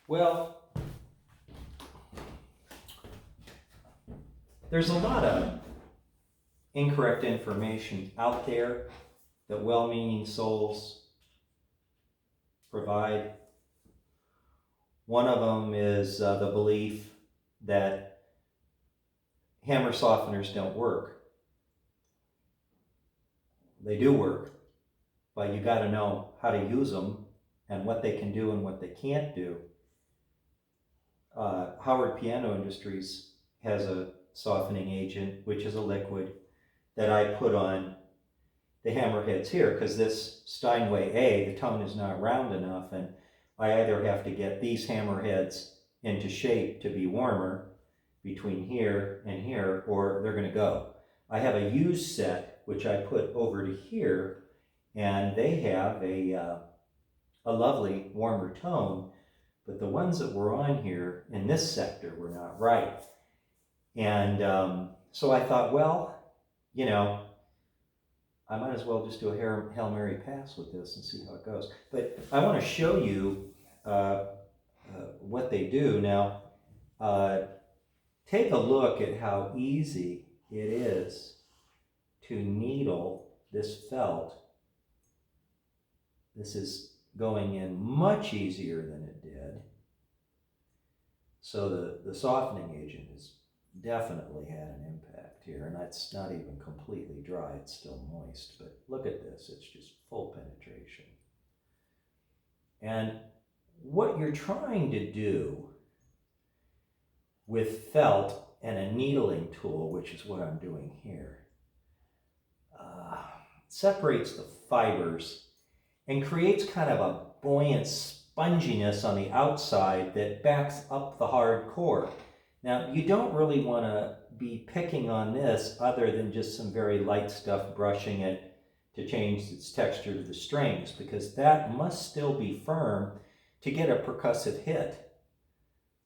Well, there's a lot of incorrect information out there that well-meaning souls provide. One of them is the belief that hammer softeners don't work. They do work, but you got to know how to use them and what they can do and what they can't do. Howard Piano Industries has a softening agent, which is a liquid that I put on the hammerheads here, because this Steinway A, the tone is not round enough, and I either have to get these hammerheads into shape to be warmer between here and here, or they're going to go. I have a used set, which I put over to here, and they have a lovely warmer tone, but the ones that were on here in this sector were not right. And so I thought, well, you know, I might as well just do a Hail Mary pass with this and see how it goes. But I want to show you what they do. Now, take a look at how easy it is to needle this felt. This is going in much easier than it did. So the softening agent has definitely had an impact here, and that's not even completely dry, it's still moist, but look at this, it's just full penetration. And what you're trying to do with felt and a needling tool, which is what I'm doing here, separates the fibers and creates kind of a buoyant sponginess on the outside that backs up the hard core. Now, you don't really want to be picking on this other than just some very light stuff, brushing it to change its texture to the strings, because that must still be firm to get a percussive hit.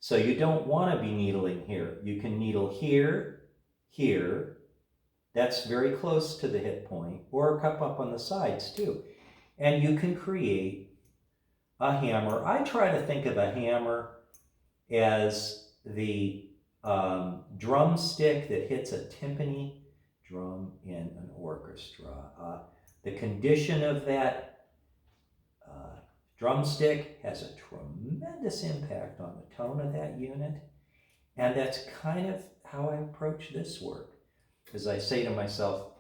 So you don't want to be needling here. You can needle here, here. That's very close to the hit point, or a cup up on the sides too. And you can create a hammer. I try to think of a hammer as the drumstick that hits a timpani drum in an orchestra. The condition of that drumstick has a tremendous impact on the tone of that unit, and that's kind of how I approach this work. Because I say to myself,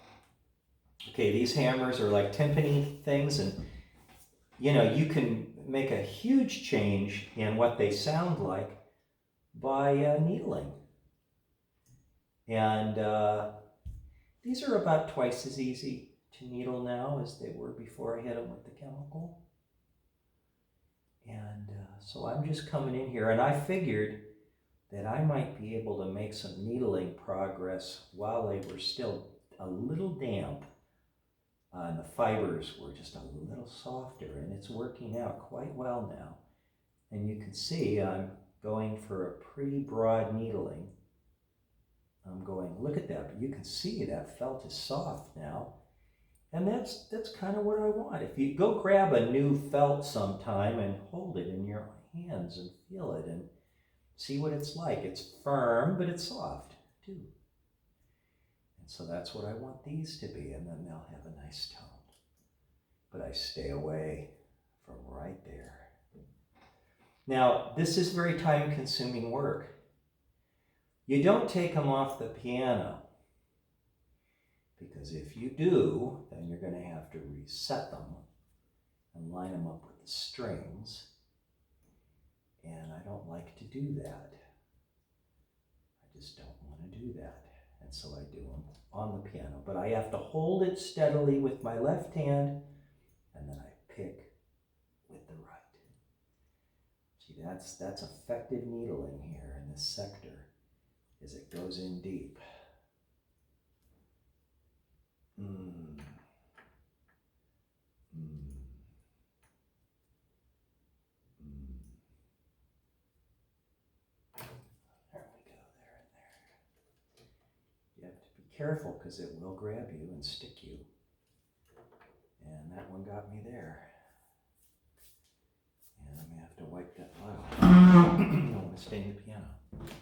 okay, these hammers are like timpani things, and you know, you can make a huge change in what they sound like by needling. And these are about twice as easy to needle now as they were before I hit them with the chemical. And so I'm just coming in here, and I figured that I might be able to make some needling progress while they were still a little damp. And the fibers were just a little softer, and it's working out quite well now. And you can see I'm going for a pretty broad needling. I'm going, look at that, but you can see that felt is soft now. And that's kind of what I want. If you go grab a new felt sometime and hold it in your hands and feel it and see what it's like. It's firm, but it's soft too. And so that's what I want these to be, and then they'll have a nice tone. But I stay away from right there. Now, this is very time-consuming work. You don't take them off the piano, because if you do, then you're going to have to reset them and line them up with the strings, and I don't like to do that. I just don't want to do that, and so I do them on the piano. But I have to hold it steadily with my left hand, and then I pick with the right. See, that's effective needling here in this sector, as it goes in deep. There we go, there and there. You have to be careful, because it will grab you and stick you. And that one got me there. And I'm going to have to wipe that out. playing the piano.